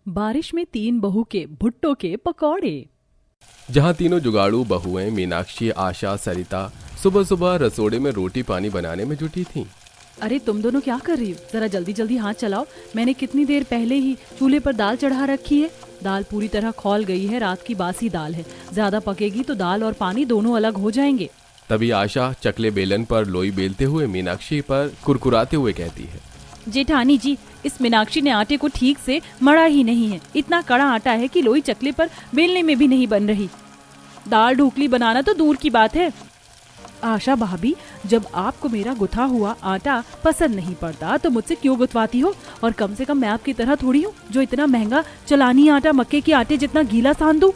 बारिश में तीन बहू के भुट्टो के पकौड़े। जहाँ तीनों जुगाड़ू बहुएं मीनाक्षी, आशा, सरिता सुबह सुबह रसोड़े में रोटी पानी बनाने में जुटी थीं। अरे तुम दोनों क्या कर रही हो? जरा जल्दी जल्दी हाथ चलाओ। मैंने कितनी देर पहले ही चूल्हे पर दाल चढ़ा रखी है। दाल पूरी तरह खौल गई है, रात की बासी दाल है। ज्यादा पकेगी तो दाल और पानी दोनों अलग हो जाएंगे। तभी आशा चकले बेलन पर लोई बेलते हुए मीनाक्षी पर कुरकुराते हुए कहती है, जेठानी जी, इस मीनाक्षी ने आटे को ठीक से मड़ा ही नहीं है। इतना कड़ा आटा है कि लोई चकले पर बेलने में भी नहीं बन रही। दाल ढोकली बनाना तो दूर की बात है। आशा भाभी, जब आपको मेरा गुथा हुआ आटा पसंद नहीं पड़ता तो मुझसे क्यों गुथवाती हो? और कम से कम मैं आपकी तरह थोड़ी हूँ जो इतना महंगा चलानी आटा मक्के के आटे जितना गीला सान दूं।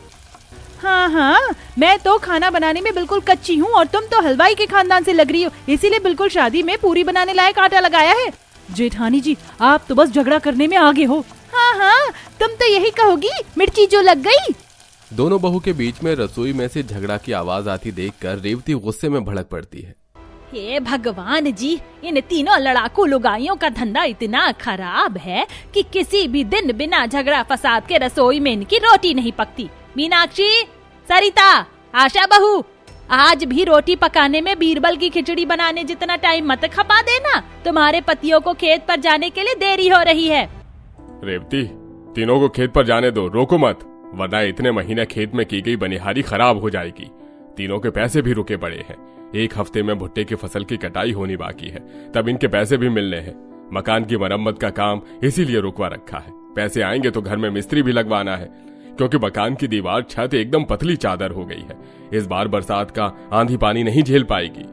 हाँ, मैं तो खाना बनाने में बिल्कुल कच्ची हूँ और तुम तो हलवाई के खानदान से लग रही हो, इसीलिए बिल्कुल शादी में पूरी बनाने लायक आटा लगाया है। जेठानी जी, आप तो बस झगड़ा करने में आगे हो। हाँ, तुम तो यही कहोगी, मिर्ची जो लग गई। दोनों बहू के बीच में रसोई में से झगड़ा की आवाज आती देखकर रेवती गुस्से में भड़क पड़ती है। हे भगवान जी, इन तीनों लड़ाकू लुगाइयों का धंधा इतना खराब है कि किसी भी दिन बिना झगड़ा फसाद के रसोई में इनकी रोटी नहीं पकती। मीनाक्षी, सरिता, आशा बहू, आज भी रोटी पकाने में बीरबल की खिचड़ी बनाने जितना टाइम मत खपा देना। तुम्हारे पतियों को खेत पर जाने के लिए देरी हो रही है। रेवती, तीनों को खेत पर जाने दो, रोको मत, वरना इतने महीने खेत में की गई बनिहारी खराब हो जाएगी। तीनों के पैसे भी रुके पड़े हैं। एक हफ्ते में भुट्टे की फसल की कटाई होनी बाकी है, तब इनके पैसे भी मिलने हैं। मकान की मरम्मत का काम इसीलिए रुकवा रखा है। पैसे आएंगे तो घर में मिस्त्री भी लगवाना है, क्योंकि मकान की दीवार छत एकदम पतली चादर हो गई है। इस बार बरसात का आंधी पानी नहीं झेल पाएगी।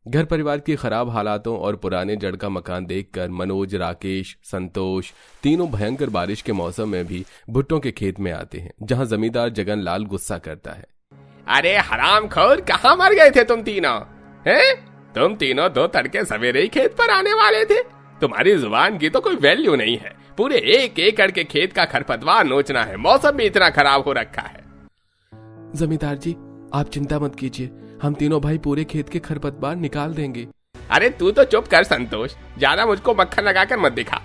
घर परिवार की खराब हालातों और पुराने जड़ का मकान देखकर मनोज, राकेश, संतोष तीनों भयंकर बारिश के मौसम में भी भुट्टों के खेत में आते हैं, जहां जमींदार जगन लाल गुस्सा करता है। अरे हरामखोर, कहाँ मर गए थे तुम तीनों? हैं? तुम तीनों दो तड़के सवेरे ही खेत पर आने वाले थे। तुम्हारी जुबान की तो कोई वैल्यू नहीं है। पूरे 1 एकड़ के खेत का खरपतवार नोचना है। मौसम भी इतना खराब हो रखा है। जमींदार जी, आप चिंता मत कीजिए, हम तीनों भाई पूरे खेत के खरपतवार निकाल देंगे। अरे तू तो चुप कर संतोष, ज्यादा मुझको मक्खन लगाकर मत दिखा।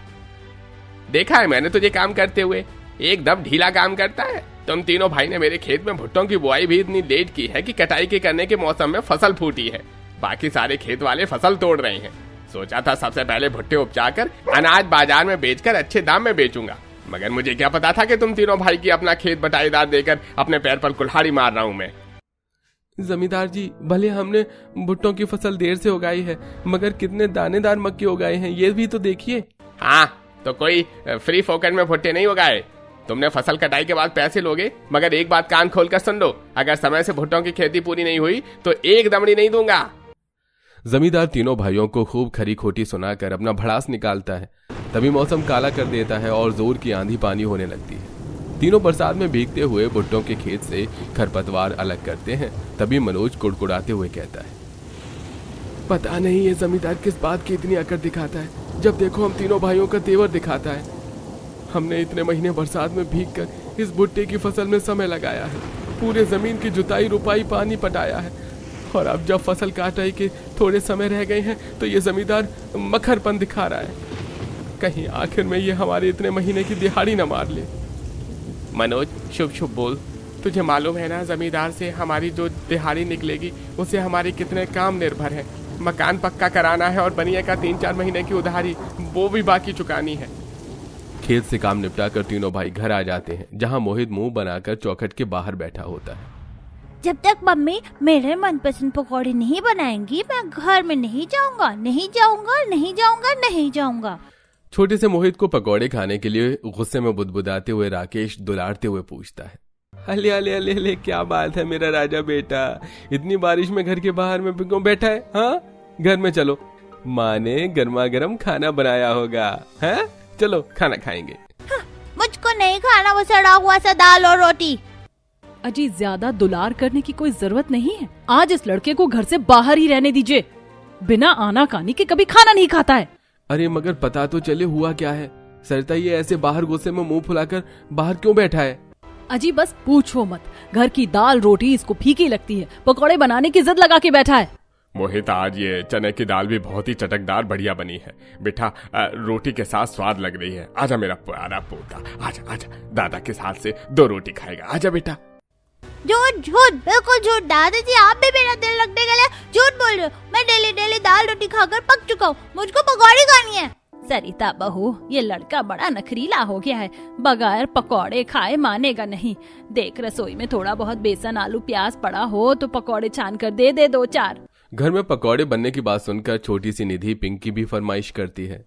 देखा है मैंने तुझे काम करते हुए, एकदम ढीला काम करता है। तुम तीनों भाई ने मेरे खेत में भुट्टों की बुआई भी इतनी लेट की है कि कटाई के करने के मौसम में फसल फूटी है। बाकी सारे खेत वाले फसल तोड़ रहे हैं। सोचा था सबसे पहले भुट्टे उपजा कर अनाज बाजार में बेचकर अच्छे दाम में बेचूंगा, मगर मुझे क्या पता था कि तुम तीनों भाई की अपना खेत बटाईदार देकर अपने पैर पर कुल्हाड़ी मार रहा हूं मैं। जमींदार जी, भले हमने भुट्टों की फसल देर से उगाई है, मगर कितने दानेदार मक्के उगाए हैं, ये भी तो देखिए। हाँ, तो कोई फ्री फोकट में भुट्टे नहीं उगाए। तुमने फसल कटाई के बाद पैसे लोगे, मगर एक बात कान खोलकर सुन लो, अगर समय से भुट्टों की खेती पूरी नहीं हुई तो एक दमड़ी नहीं दूंगा। जमींदार तीनों भाइयों को खूब खरी खोटी सुनाकर अपना भड़ास निकालता है। तभी मौसम काला कर देता है और जोर की आंधी पानी होने लगती है। तीनों बरसात में भीगते हुए भुट्टों के खेत से खरपतवार अलग करते हैं। तभी मनोज कुड़कुड़ाते हुए कहता है, पता नहीं ये जमींदार किस बात की इतनी अकड़ दिखाता है। जब देखो हम तीनों भाइयों का तेवर दिखाता है। हमने इतने महीने बरसात में भीगकर इस भुट्टे की फसल में समय लगाया है, पूरे जमीन की जुताई रुपाई पानी पटाया है, और अब जब फसल काटाई के थोड़े समय रह गए हैं तो ये जमींदार मखरपन दिखा रहा है। कहीं आखिर में ये हमारे इतने महीने की दिहाड़ी न मार ले। मनोज, शुभ शुभ बोल। तुझे मालूम है ना, जमींदार से हमारी जो दिहाड़ी निकलेगी उससे हमारे कितने काम निर्भर है। मकान पक्का कराना है और बनिए का 3-4 महीने की उधारी वो भी बाकी चुकानी है। खेत से काम निपटा कर तीनों भाई घर आ जाते हैं, जहां मोहित मुंह बनाकर चौखट के बाहर बैठा होता है। जब तक मम्मी मेरे मनपसंद पकौड़े नहीं बनाएंगी, मैं घर में नहीं जाऊंगा, नहीं जाऊंगा, नहीं जाऊंगा, नहीं जाऊंगा। छोटे से मोहित को पकौड़े खाने के लिए गुस्से में बुदबुदाते हुए राकेश दुलारते हुए पूछता है, अले अले अले अले, क्या बात है मेरा राजा बेटा, इतनी बारिश में घर के बाहर में क्यों बैठा है? हाँ, घर में चलो, माँ ने गर्मा गर्म खाना बनाया होगा। है, चलो खाना खाएंगे। हाँ, मुझको नहीं खाना वो सड़ा हुआ सा दाल और रोटी। अजी, ज्यादा दुलार करने की कोई जरूरत नहीं है। आज इस लड़के को घर से बाहर ही रहने दीजिए। बिना आना कानी के कभी खाना नहीं खाता है। अरे मगर पता तो चले हुआ क्या है। सरिता, ये ऐसे बाहर गुस्से में मुंह फुलाकर बाहर क्यों बैठा है? अजी बस पूछो मत, घर की दाल रोटी इसको फीकी लगती है, पकौड़े बनाने की जिद लगा के बैठा है। मोहित, आज ये चने की दाल भी बहुत ही चटकदार बढ़िया बनी है बेटा। रोटी के साथ स्वाद लग रही है। आजा मेरा प्यारा पोता, आजा आजा, दादा के साथ से 2 रोटी खाएगा। आजा बेटा। झूठ झूठ, बिल्कुल झूठ। दादाजी आप भी मेरा दिल रखने के लिए झूठ बोल रहे हो। मैं डेली डेली दाल रोटी खाकर पक चुका हूँ, मुझको पकौड़ी खानी है। सरिता बहू, ये लड़का बड़ा नखरीला हो गया है, बगैर पकौड़े खाए मानेगा नहीं। देख, रसोई में थोड़ा बहुत बेसन आलू प्याज पड़ा हो तो पकौड़े छान कर दे 2-4। घर में पकौड़े बनने की बात सुनकर छोटी सी निधि पिंकी भी फरमाइश करती है।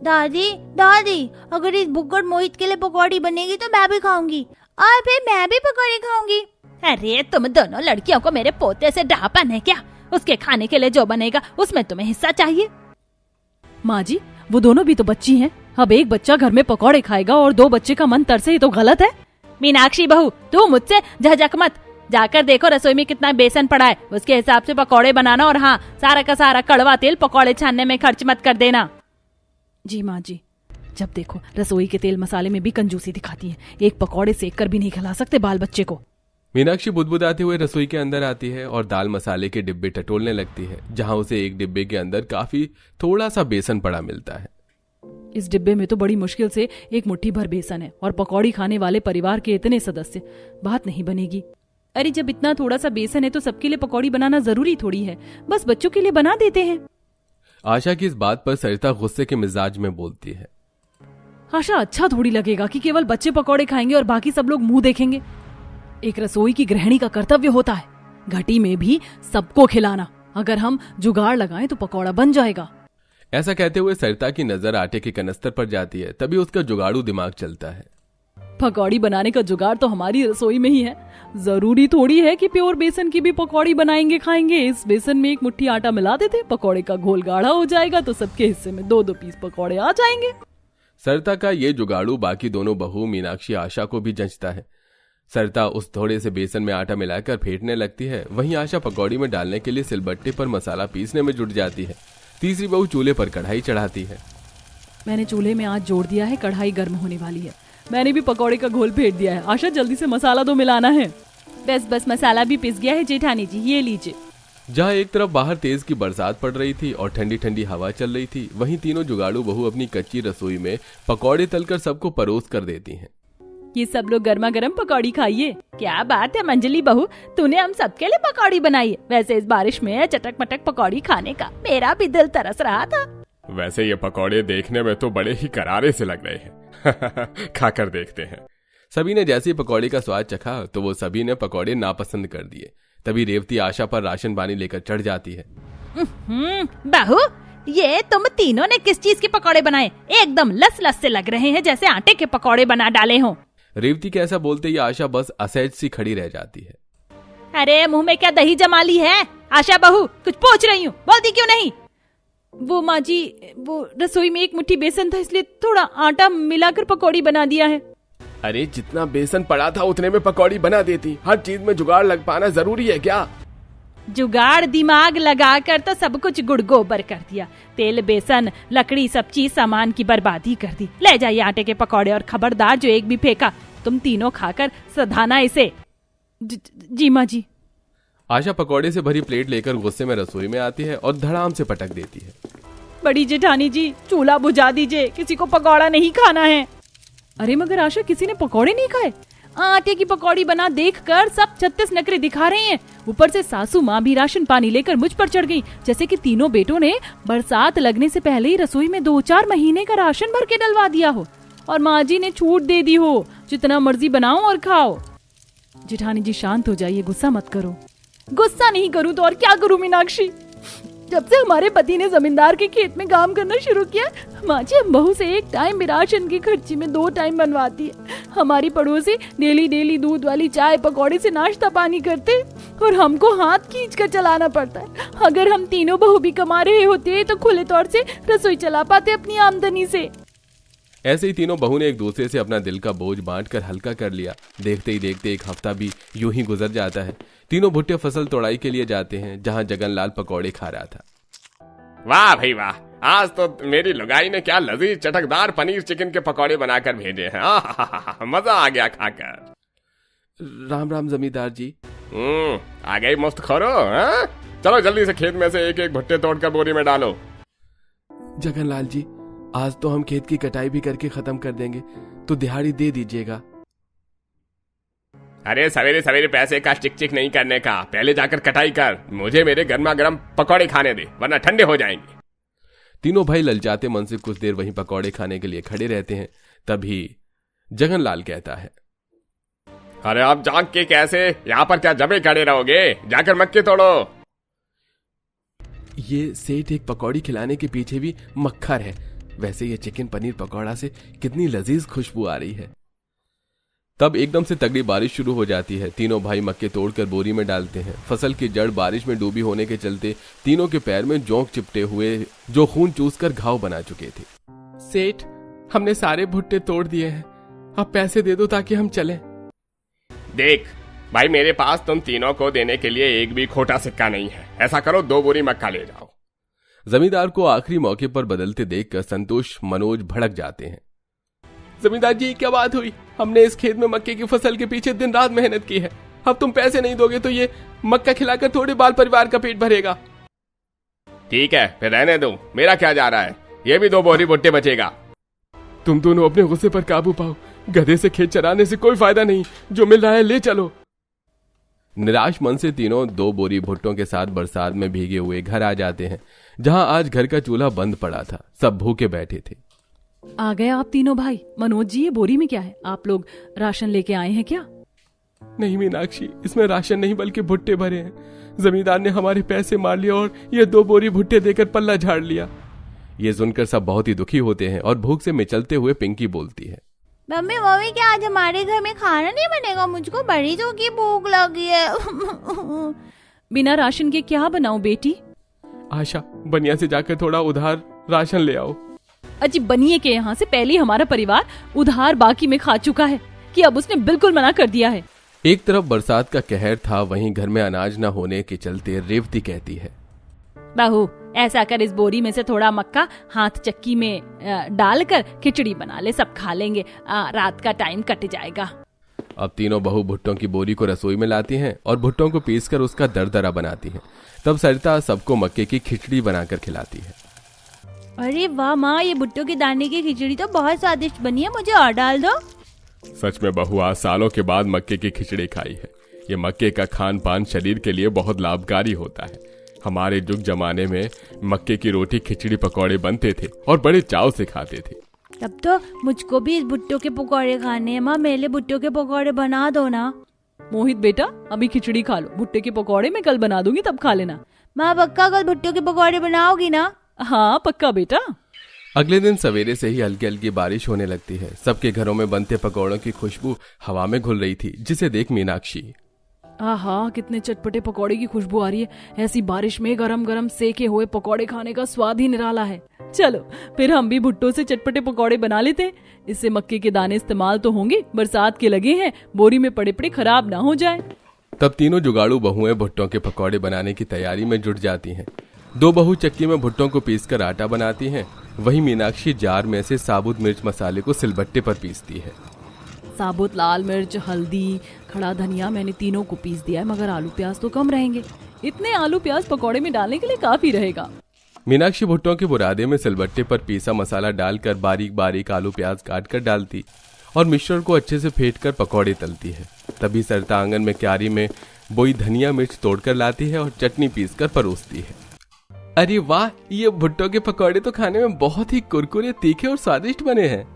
दादी दादी, अगर इस बुक्कड़ मोहित के लिए पकौड़ी बनेगी तो मैं भी खाऊंगी, और फिर मैं भी पकौड़ी खाऊंगी। अरे तुम दोनों लड़कियों को मेरे पोते से ढापन है क्या? उसके खाने के लिए जो बनेगा उसमें तुम्हें हिस्सा चाहिए। माँ जी, वो दोनों भी तो बच्ची हैं। अब एक बच्चा घर में पकौड़े खाएगा और 2 बच्चे का मन तरसे, ये तो गलत है। मीनाक्षी बहू, तू मुझसे झझक मत। जाकर देखो रसोई में कितना बेसन पड़ा है, उसके हिसाब से पकौड़े बनाना, और हाँ, सारा का सारा कड़वा तेल पकौड़े छानने में खर्च मत कर देना। जी माँ जी, जब देखो रसोई के तेल मसाले में भी कंजूसी दिखाती है। एक पकौड़े सेक कर भी नहीं खिला सकते बाल बच्चे को। मीनाक्षी बुदबुदाते हुए रसोई के अंदर आती है और दाल मसाले के डिब्बे टटोलने लगती है, जहां उसे एक डिब्बे के अंदर काफी थोड़ा सा बेसन पड़ा मिलता है। इस डिब्बे में तो बड़ी मुश्किल से एक मुट्ठी भर बेसन है और पकौड़ी खाने वाले परिवार के इतने सदस्य, बात नहीं बनेगी। अरे जब इतना थोड़ा सा बेसन है तो सबके लिए पकौड़ी बनाना जरूरी थोड़ी है, बस बच्चों के लिए बना देते हैं। आशा की इस बात पर सरिता गुस्से के मिजाज में बोलती है। आशा, अच्छा थोड़ी लगेगा कि केवल बच्चे पकौड़े खाएंगे और बाकी सब लोग मुंह देखेंगे। एक रसोई की गृहिणी का कर्तव्य होता है घटी में भी सबको खिलाना। अगर हम जुगाड़ लगाएं तो पकौड़ा बन जाएगा। ऐसा कहते हुए सरिता की नजर आटे के कनस्तर पर जाती है, तभी उसका जुगाड़ू दिमाग चलता है। पकौड़ी बनाने का जुगाड़ तो हमारी रसोई में ही है। जरूरी थोड़ी है कि प्योर बेसन की भी पकौड़ी बनाएंगे खाएंगे। इस बेसन में एक मुट्ठी आटा मिला देते, पकौड़े का घोल गाढ़ा हो जाएगा तो सबके हिस्से में 2-2 पीस पकौड़े आ जाएंगे। सरिता का ये जुगाड़ू बाकी दोनों बहू मीनाक्षी आशा को भी जंचता है। सरिता उस थोड़े से बेसन में आटा मिलाकर फेंटने लगती है, वहीं आशा पकौड़ी में डालने के लिए सिलबट्टे पर मसाला पीसने में जुट जाती है। तीसरी बहू चूल्हे पर कढ़ाई चढ़ाती है। मैंने चूल्हे में आज जोड़ दिया है, कढ़ाई गर्म होने वाली है। मैंने भी पकौड़े का घोल फेंट दिया है। आशा, जल्दी से मसाला तो मिलाना है। बस मसाला भी पिस गया है जेठानी जी, ये लीजिए। जहाँ एक तरफ बाहर तेज की बरसात पड़ रही थी और ठंडी ठंडी हवा चल रही थी, वहीं तीनों जुगाड़ू बहू अपनी कच्ची रसोई में पकौड़े तलकर सबको परोस कर देती हैं। ये सब लोग गर्मा गर्म पकौड़ी खाइए। क्या बात है मंजली बहू, तूने हम सबके लिए पकौड़ी बनाई है। वैसे इस बारिश में चटक मटक पकौड़ी खाने का मेरा भी दिल तरस रहा था। वैसे ये पकौड़े देखने में तो बड़े ही करारे से लग रहे हैं। खाकर देखते हैं। सभी ने जैसे ही पकौड़े का स्वाद चखा तो वो सभी ने पकौड़े नापसंद कर दिए। तभी रेवती आशा पर राशन पानी लेकर चढ़ जाती है। बहू, ये तुम तीनों ने किस चीज के पकौड़े बनाए? एकदम लस लस से लग रहे हैं, जैसे आटे के पकौड़े बना डाले हों। रेवती के ऐसा बोलते ही आशा बस असहज सी खड़ी रह जाती है। अरे मुंह में क्या दही जमा ली है? आशा बहू, कुछ पूछ रही हूँ, बोलती क्यों नहीं? वो माँ जी, वो रसोई में एक मुट्ठी बेसन था, इसलिए थोड़ा आटा मिलाकर पकौड़ी बना दिया है। अरे जितना बेसन पड़ा था उतने में पकौड़ी बना देती। हर चीज में जुगाड़ लग पाना जरूरी है क्या? जुगाड़ दिमाग लगाकर तो सब कुछ गुड़ गोबर कर दिया। तेल बेसन लकड़ी सब चीज सामान की बर्बादी कर दी। ले जाइए आटे के पकौड़े, और खबरदार जो एक भी फेंका तुम तीनों खाकर सधाना इसे। जी माँ जी। आशा पकौड़े से भरी प्लेट लेकर गुस्से में रसोई में आती है और धड़ाम से पटक देती है। बड़ी जेठानी जी, चूल्हा बुझा दीजिए, किसी को पकौड़ा नहीं खाना है। अरे मगर आशा, किसी ने पकौड़े नहीं खाए? आटे की पकौड़ी बना देखकर सब 36 नखरे दिखा रहे हैं। ऊपर से सासू माँ भी राशन पानी लेकर मुझ पर चढ़ गई, जैसे कि तीनों बेटों ने बरसात लगने से पहले ही रसोई में 2-4 महीने का राशन भर के डलवा दिया हो, और माँ जी ने छूट दे दी हो, जितना मर्जी बनाओ और खाओ। जेठानी जी शांत हो जाइए, गुस्सा मत करो। गुस्सा नहीं करूँ तो और क्या करूँ मीनाक्षी? जब से हमारे पति ने जमींदार के खेत में काम करना शुरू किया, माँ जी हम बहू से एक टाइम भी राशन की खर्ची में 2 टाइम बनवाती है। हमारी पड़ोसी डेली दूध वाली चाय पकौड़े से नाश्ता पानी करते, और हमको हाथ खींच कर चलाना पड़ता है। अगर हम तीनों बहू भी कमा रहे होते तो खुले तौर से रसोई चला पाते अपनी आमदनी से। ऐसे ही तीनों बहू ने एक दूसरे से अपना दिल का बोझ बांटकर हल्का कर लिया। देखते ही देखते एक हफ्ता भी यूं ही गुजर जाता है। तीनों भुट्टे फसल तोड़ाई के लिए जाते हैं, जहां जगनलाल पकौड़े खा रहा था। वाह भाई वाह, आज तो मेरी लुगाई ने क्या लजीज चटकदार पनीर चिकन के पकौड़े बनाकर भेजे हैं। मजा आ गया खाकर। राम राम जमींदार जी। आ गई मस्त खोरो। चलो जल्दी से खेत में से एक एक भुट्टे तोड़कर बोरी में डालो। जगनलाल जी, आज तो हम खेत की कटाई भी करके खत्म कर देंगे, तो दिहाड़ी दे दीजिएगा। अरे सवेरे सवेरे पैसे का चिक चिक नहीं करने का, पहले जाकर कटाई कर। मुझे मेरे गर्मा गर्म पकौड़े खाने दे, वरना ठंडे हो जाएंगे। तीनों भाई ललचाते मन से कुछ देर वहीं पकौड़े खाने के लिए खड़े रहते हैं। तभी जगनलाल कहता है, अरे आप जाग के कैसे यहाँ पर क्या जमे खड़े रहोगे, जाकर मक्के तोड़ो। ये सेठ एक पकौड़ी खिलाने के पीछे भी मक्खर है। वैसे ये चिकन पनीर पकौड़ा से कितनी लजीज खुशबू आ रही है। तब एकदम से तगड़ी बारिश शुरू हो जाती है। तीनों भाई मक्के तोड़कर बोरी में डालते हैं। फसल की जड़ बारिश में डूबी होने के चलते तीनों के पैर में जोंक चिपटे हुए जो खून चूसकर घाव बना चुके थे। सेठ, हमने सारे भुट्टे तोड़ दिए हैं, अब पैसे दे दो ताकि हम चलें। देख भाई, मेरे पास तुम तीनों को देने के लिए एक भी खोटा सिक्का नहीं है। ऐसा करो, 2 बोरी मक्का ले जाओ। जमींदार को आखिरी मौके पर बदलते देखकर संतोष मनोज भड़क जाते हैं। जमींदार जी, क्या बात हुई? हमने इस खेत में मक्के की फसल के पीछे दिन रात मेहनत की है। अब तुम पैसे नहीं दोगे तो ये मक्का खिलाकर थोड़े बाल परिवार का पेट भरेगा। ठीक है, फिर रहने दो, मेरा क्या जा रहा है। ये भी 2 बोरी भुट्टे बचेगा। तुम दोनों अपने गुस्से पर काबू पाओ। गधे से खेत चराने से कोई फायदा नहीं, जो मिल रहा है ले चलो। निराश मन से तीनों 2 बोरी भुट्टों के साथ बरसात में भीगे हुए घर आ जाते हैं, जहां आज घर का चूल्हा बंद पड़ा था। सब भूखे बैठे थे। आ गए आप तीनों भाई। मनोज जी, ये बोरी में क्या है? आप लोग राशन लेके आए हैं क्या? नहीं मीनाक्षी, इसमें राशन नहीं बल्कि भुट्टे भरे हैं। जमींदार ने हमारे पैसे मार लिए और ये 2 बोरी भुट्टे देकर पल्ला झाड़ लिया। ये सुनकर सब बहुत ही दुखी होते हैं और भूख से मिचलते हुए पिंकी बोलती है, मम्मी मम्मी, क्या आज हमारे घर में खाना नहीं बनेगा? मुझको बड़ी जोर की भूख लगी है। बिना राशन के क्या बनाऊं बेटी? आशा, बनिया से जाकर थोड़ा उधार राशन ले आओ। अजी, बनिए के यहाँ से पहले ही हमारा परिवार उधार बाकी में खा चुका है कि अब उसने बिल्कुल मना कर दिया है। एक तरफ बरसात का कहर था, वहीं घर में अनाज न होने के चलते रेवती कहती है, बहू, ऐसा कर, इस बोरी में से थोड़ा मक्का हाथ चक्की में डालकर खिचड़ी बना ले, सब खा लेंगे, रात का टाइम कट जाएगा। अब तीनों बहू भुट्टों की बोरी को रसोई में लाती हैं और भुट्टों को पीसकर उसका दरदरा बनाती हैं। तब सरिता सबको मक्के की खिचड़ी बनाकर खिलाती है। अरे वाह माँ, ये भुट्टो के दाने की खिचड़ी तो बहुत स्वादिष्ट बनी है, मुझे और डाल दो। सच में बहू, आज सालों के बाद मक्के की खिचड़ी खाई है। ये मक्के का खान पान शरीर के लिए बहुत लाभकारी होता है। हमारे जुग जमाने में मक्के की रोटी खिचड़ी पकौड़े बनते थे और बड़े चाव से खाते थे। तब तो मुझको भी इस भुट्टो के पकौड़े खाने हैं। माँ, मेरे लिए भुट्टो के पकौड़े बना दो ना। मोहित बेटा, अभी खिचड़ी खा लो, भुट्टे के पकौड़े मैं कल बना दूंगी, तब खा लेना। माँ, पक्का कल भुट्टो के पकौड़े बनाओगी ना? हाँ पक्का बेटा। अगले दिन सवेरे से ही हल्की हल्की बारिश होने लगती है। सबके घरों में बनते पकौड़ों की खुशबू हवा में घुल रही थी, जिसे देख मीनाक्षी, आहा, कितने चटपटे पकौड़े की खुशबू आ रही है। ऐसी बारिश में गरम गरम सेके हुए पकौड़े खाने का स्वाद ही निराला है। चलो फिर हम भी भुट्टो से चटपटे पकौड़े बना लेते हैं। इससे मक्के के दाने इस्तेमाल तो होंगे, बरसात के लगे हैं, बोरी में पड़े पड़े खराब ना हो जाए। तब तीनों जुगाड़ू बहुएं भुट्टों के पकौड़े बनाने की तैयारी में जुट जाती हैं। 2 बहू चक्की में भुट्टों को पीसकर आटा बनाती हैं, वहीं मीनाक्षी जार में से साबुत मिर्च मसाले को सिलबट्टे पर पीसती है। साबुत लाल मिर्च, हल्दी, खड़ा धनिया मैंने तीनों को पीस दिया है, मगर आलू प्याज तो कम रहेंगे। इतने आलू प्याज पकौड़े में डालने के लिए काफी रहेगा। मीनाक्षी भुट्टों के बुरादे में सिलबट्टे पर पीसा मसाला डालकर बारीक बारीक आलू प्याज काट कर डालती और मिश्रण को अच्छे से फेंट कर पकौड़े तलती है। तभी सरिता आंगन में क्यारी में बोई धनिया मिर्च तोड़कर लाती है और चटनी पीसकर परोसती है। अरे वाह, ये भुट्टों के पकौड़े तो खाने में बहुत ही कुरकुरे, तीखे और स्वादिष्ट बने हैं।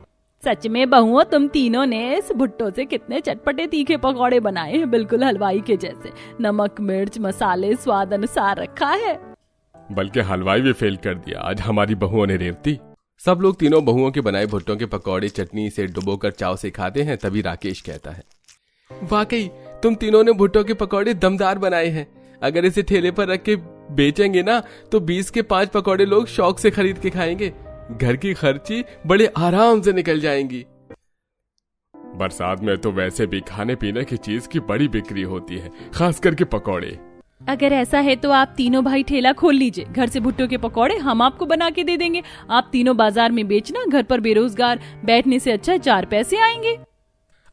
सच में बहुओं, तुम तीनों ने इस भुट्टो से कितने चटपटे तीखे पकौड़े बनाए हैं, बिल्कुल हलवाई के जैसे। नमक मिर्च मसाले स्वाद अनुसार रखा है। बल्कि हलवाई भी फेल कर दिया आज हमारी बहुओं ने रेवती। सब लोग तीनों बहुओं के बनाए भुट्टों के पकौड़े चटनी से डुबोकर चाव से खाते हैं। तभी राकेश कहता है, वाकई तुम तीनों ने भुट्टों के पकौड़े दमदार बनाए हैं। अगर इसे ठेले पर रख के बेचेंगे ना तो 20 के 5 पकौड़े लोग शौक से खरीद के खाएंगे। घर की खर्ची बड़े आराम से निकल जाएंगी। बरसात में तो वैसे भी खाने पीने की चीज की बड़ी बिक्री होती है, खास करके पकौड़े। अगर ऐसा है तो आप तीनों भाई ठेला खोल लीजिए, घर से भुट्टो के पकौड़े हम आपको बना के दे देंगे। आप तीनों बाजार में बेचना, घर पर बेरोजगार बैठने से अच्छा 4 पैसे आएंगे।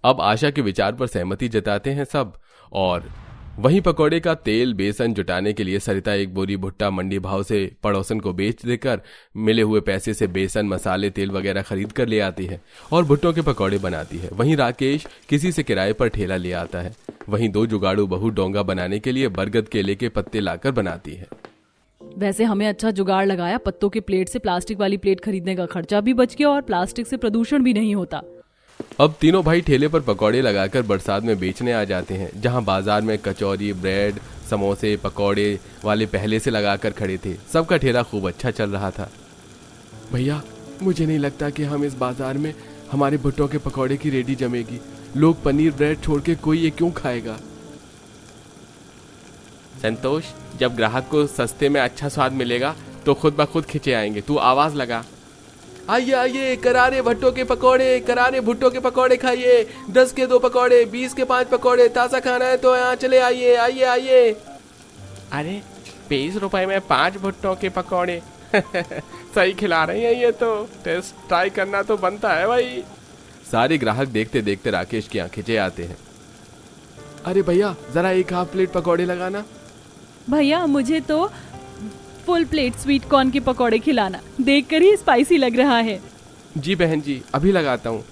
अब आशा के विचार पर सहमति जताते हैं सब और वहीं पकौड़े का तेल बेसन जुटाने के लिए सरिता एक बोरी भुट्टा मंडी भाव से पड़ोसन को बेच देकर मिले हुए पैसे से बेसन मसाले तेल वगैरह खरीद कर ले आती है और भुट्टों के पकौड़े बनाती है। वहीं राकेश किसी से किराए पर ठेला ले आता है। वहीं दो जुगाड़ू बहू डोंगा बनाने के लिए बरगद केले के पत्ते लाकर बनाती है। वैसे हमें अच्छा जुगाड़ लगाया, पत्तों के प्लेट से प्लास्टिक वाली प्लेट खरीदने का खर्चा भी बच गया और प्लास्टिक से प्रदूषण भी नहीं होता। अब तीनों भाई ठेले पर पकौड़े लगाकर बरसात में बेचने आ जाते हैं। जहां बाजार में कचौरी, ब्रेड, समोसे, पकौड़े वाले पहले से लगाकर खड़े थे। सबका ठेला खूब अच्छा चल रहा था। भैया, मुझे नहीं लगता कि हम इस बाजार में हमारे भुट्टों के पकौड़े की रेडी जमेगी। लोग पनीर ब्रेड छोड़ के कोई ये क्यों खाएगा? संतोष, जब ग्राहक को सस्ते में अच्छा स्वाद मिलेगा तो खुद ब खुद खिंचे आएंगे। तू आवाज लगा। आइए आइए, करारे भुट्टो के पकौड़े, करारे भुट्टो के पकौड़े खाइए। 10 के 2 पकौड़े, 20 के 5 पकौड़े। ताज़ा खाना है तो यहाँ चले आइए, आइए आइए। अरे 20 रुपए में 5 भुट्टों के पकौड़े सही खिला रही हैं ये तो। टेस्ट ट्राई करना तो बनता है भाई। सारे ग्राहक देखते देखते राकेश की आंखें खिंचे आते हैं। अरे भैया, जरा एक हाफ प्लेट पकौड़े लगाना। भैया, मुझे तो फुल प्लेट स्वीट कॉर्न के पकौड़े खिलाना, देखकर ही स्पाइसी लग रहा है। जी बहन जी, अभी लगाता हूँ।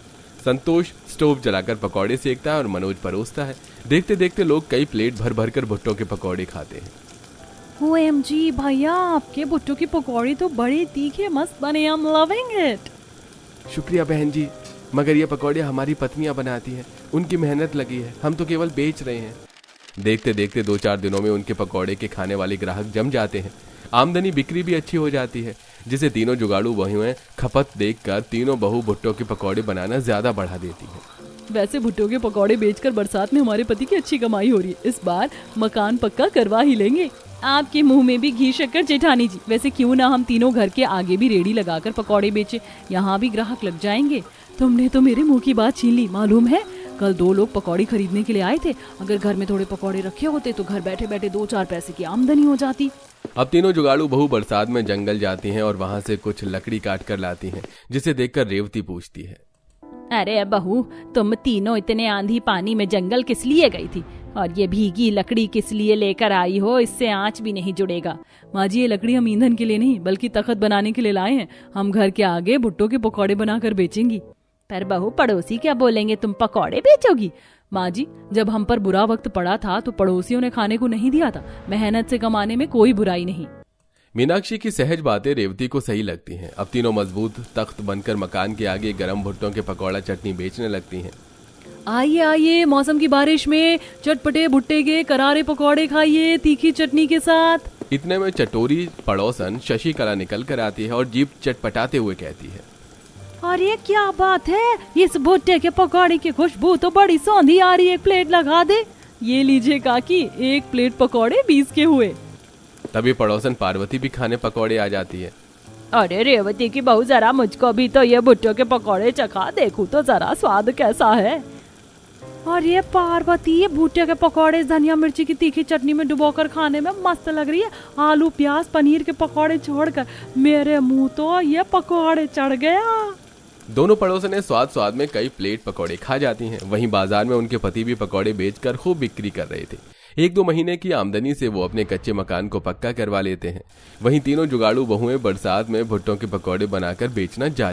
संतोष स्टोव जलाकर पकौड़े सेकता है और मनोज परोसता है। देखते देखते लोग कई प्लेट भर भर कर भुट्टो के पकौड़े खाते हैं। OMG भैया, आपके भुट्टो की पकौड़े तो बड़े तीखे मस्त बने। I am loving it. शुक्रिया बहन जी, मगर ये पकौड़े हमारी पत्नियां बनाती हैं, उनकी मेहनत लगी है, हम तो केवल बेच रहे हैं। देखते देखते 2-4 दिनों में उनके पकौड़े के खाने वाले ग्राहक जम जाते हैं। आमदनी बिक्री भी अच्छी हो जाती है, जिसे तीनों जुगाड़ू बहुएं खपत देखकर तीनों बहू भुट्टो के पकौड़े बनाना ज्यादा बढ़ा देती हैं। वैसे भुट्टो के पकौड़े बेचकर बरसात में हमारे पति की अच्छी कमाई हो रही है। इस बार मकान पक्का करवा ही लेंगे। आपके मुंह में भी घी शक्कर जेठानी जी। वैसे क्यों ना हम तीनों घर के आगे भी रेडी लगाकर पकौड़े बेचे, यहाँ भी ग्राहक लग जाएंगे। तुमने तो मेरे मुंह की बात छीन ली। मालूम है, कल 2 लोग पकौड़े खरीदने के लिए आए थे। अगर घर में थोड़े पकौड़े रखे होते तो घर बैठे बैठे 2-4 पैसे की आमदनी हो जाती। अब तीनों जुगाड़ू बहू बरसात में जंगल जाती हैं और वहां से कुछ लकड़ी काट कर लाती हैं, जिसे देखकर रेवती पूछती है। अरे बहू, तुम तीनों इतने आंधी पानी में जंगल किस लिए गई थी और ये भीगी लकड़ी किस लिए लेकर आई हो? इससे आंच भी नहीं जुड़ेगा। माँ जी, ये लकड़ी हम ईंधन के लिए नहीं बल्कि तख्त बनाने के लिए लाए हैं। हम घर के आगे भुट्टो के पकौड़े बनाकर बेचेंगी। पर बहू, पड़ोसी क्या बोलेंगे? तुम पकौड़े बेचोगी? माँ जी, जब हम पर बुरा वक्त पड़ा था तो पड़ोसियों ने खाने को नहीं दिया था। मेहनत से कमाने में कोई बुराई नहीं। मीनाक्षी की सहज बातें रेवती को सही लगती हैं। अब तीनों मजबूत तख्त बनकर मकान के आगे गरम भुट्टों के पकौड़ा चटनी बेचने लगती हैं। आइए आइए, मौसम की बारिश में चटपटे भुट्टे के करारे पकौड़े खाइए तीखी चटनी के साथ। इतने में चटोरी पड़ोसन शशिकला निकल कर आती है और जीभ चटपटाते हुए कहती है, और ये क्या बात है? इस भुट्टे के पकौड़े की खुशबू तो बड़ी सौंधी आ रही है। एक प्लेट लगा दे। ये लीजिए काकी, 1 प्लेट पकौड़े 20 के हुए। तभी पड़ोसन पार्वती भी खाने पकौड़े आ जाती है। अरे रेवती की बहू, जरा मुझको भी तो ये भुट्टो के पकौड़े चखा देखूं तो जरा स्वाद कैसा है। और ये पार्वती, ये भुट्टे के पकौड़े धनिया मिर्ची की तीखी चटनी में डुबोकर खाने में मस्त लग रही है। आलू प्याज पनीर के पकौड़े छोड़कर मेरे मुंह तो ये पकौड़े चढ़ गया। दोनों पड़ोसने स्वाद स्वाद में कई प्लेट पकौड़े खा जाती हैं। वहीं बाजार में उनके पति भी पकौड़े बेचकर खूब बिक्री कर रहे थे। 1-2 महीने की आमदनी से वो अपने कच्चे मकान को पक्का करवा लेते हैं। वहीं तीनों जुगाड़ू बहुएं बरसात में भुट्टों के पकौड़े बनाकर बेचना जारी